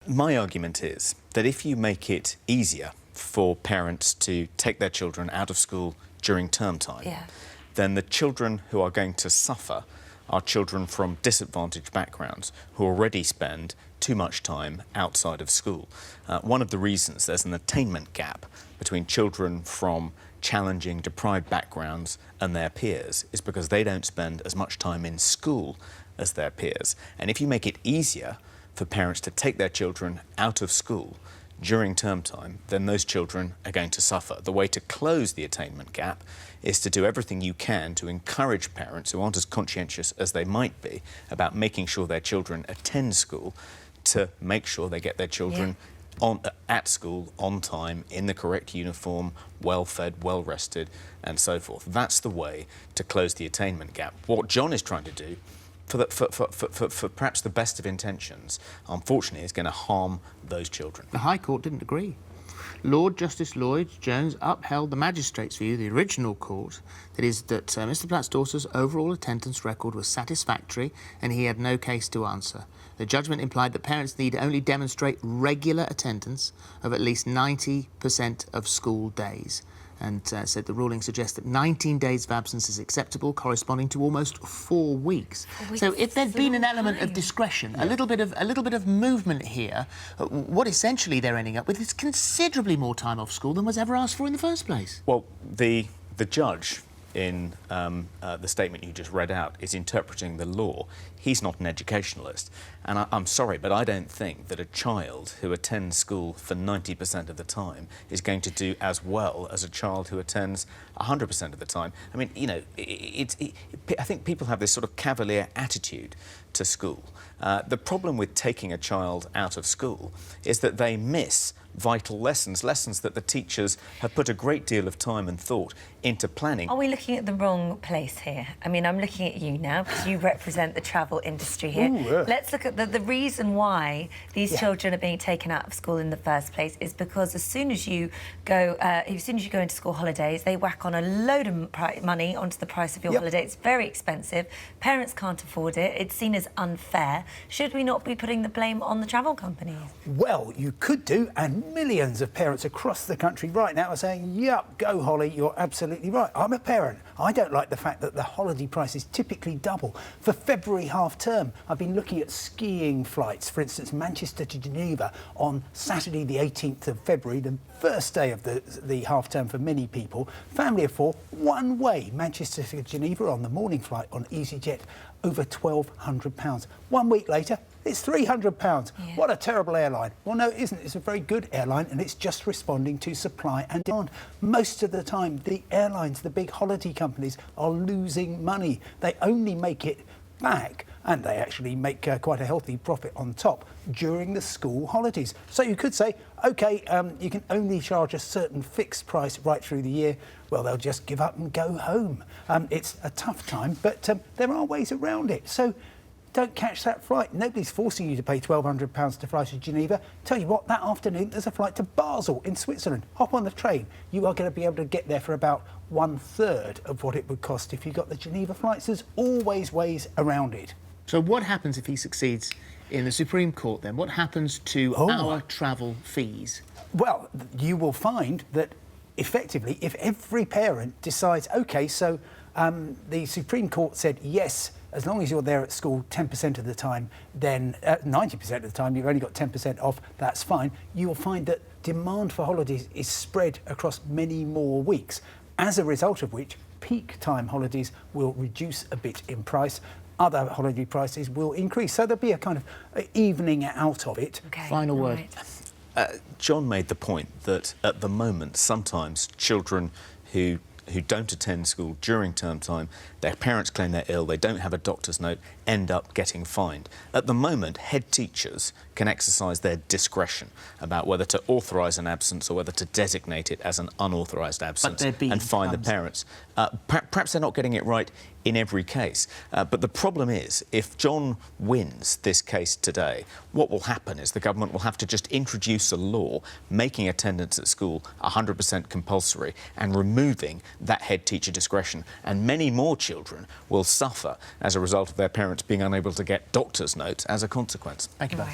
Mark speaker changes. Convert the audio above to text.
Speaker 1: My argument is that if you make it easier for parents to take their children out of school during term time, then the children who are going to suffer are children from disadvantaged backgrounds who already spend too much time outside of school. One of the reasons there's an attainment gap between children from challenging, deprived backgrounds and their peers is because they don't spend as much time in school as their peers. And if you make it easier for parents to take their children out of school during term time, then those children are going to suffer. The way to close the attainment gap is to do everything you can to encourage parents who aren't as conscientious as they might be about making sure their children attend school, to make sure they get their children at school on time, in the correct uniform, well fed, well rested, and so forth. That's the way to close the attainment gap. What John is trying to do, for perhaps the best of intentions, unfortunately, is going to harm those children.
Speaker 2: The High Court didn't agree. Lord Justice Lloyd-Jones upheld the magistrate's view, the original court, that is that Mr Platt's daughter's overall attendance record was satisfactory and he had no case to answer. The judgment implied that parents need only demonstrate regular attendance of at least 90% of school days, and said the ruling suggests that 19 days of absence is acceptable, corresponding to almost 4 weeks. So if there'd been an element of discretion, a little bit of movement here, what essentially they're ending up with is considerably more time off school than was ever asked for in the first place.
Speaker 1: Well, the judge in the statement you just read out is interpreting the law. He's not an educationalist. And I'm sorry, but I don't think that a child who attends school for 90% of the time is going to do as well as a child who attends 100% of the time. I mean, you know, I think people have this sort of cavalier attitude to school. The problem with taking a child out of school is that they miss vital lessons that the teachers have put a great deal of time and thought into planning.
Speaker 3: Are we looking at the wrong place here? I mean, I'm looking at you now because you represent the travel industry here.
Speaker 4: Ooh,
Speaker 3: Let's look at the reason why these children are being taken out of school in the first place is because as soon as you go into school holidays, they whack on a load of money onto the price of your holiday. It's very expensive. Parents can't afford it. It's seen as unfair. Should we not be putting the blame on the travel companies?
Speaker 4: Well, you could do, and millions of parents across the country right now are saying, yup, go Holly, you're absolutely right. I'm a parent. I don't like the fact that the holiday prices typically double. For February half-term, I've been looking at skiing flights, for instance, Manchester to Geneva on Saturday the 18th of February, the first day of the half-term for many people. Family of 4, one way, Manchester to Geneva on the morning flight on EasyJet, over £1,200. 1 week later, it's £300.
Speaker 3: Yeah.
Speaker 4: What a terrible airline. Well, no, it isn't. It's a very good airline, and it's just responding to supply and demand. Most of the time, the airlines, the big holiday companies, are losing money. They only make it back, and they actually make quite a healthy profit on top during the school holidays. So you could say, OK, you can only charge a certain fixed price right through the year. Well, they'll just give up and go home. It's a tough time, but there are ways around it. So don't catch that flight. Nobody's forcing you to pay £1,200 to fly to Geneva. Tell you what, that afternoon there's a flight to Basel in Switzerland. Hop on the train. You are going to be able to get there for about 1/3 of what it would cost if you got the Geneva flights. There's always ways around it.
Speaker 2: So what happens if he succeeds in the Supreme Court then? What happens to our travel fees?
Speaker 4: Well, you will find that effectively, if every parent decides, OK, so the Supreme Court said yes, as long as you're there at school 10% of the time, then 90% of the time, you've only got 10% off, that's fine. You'll find that demand for holidays is spread across many more weeks, as a result of which peak time holidays will reduce a bit in price. Other holiday prices will increase. So there'll be a kind of evening out of it.
Speaker 3: Okay,
Speaker 2: Final word.
Speaker 1: John made the point that at the moment, sometimes children who don't attend school during term time, their parents claim they're ill, they don't have a doctor's note, end up getting fined. At the moment, head teachers can exercise their discretion about whether to authorise an absence or whether to designate it as an unauthorised absence and fine the parents. Perhaps they're not getting it right in every case. But the problem is, if John wins this case today, what will happen is the government will have to just introduce a law making attendance at school 100% compulsory and removing that head teacher discretion. And many more children will suffer as a result of their parents being unable to get doctor's notes as a consequence.
Speaker 2: Thank you both.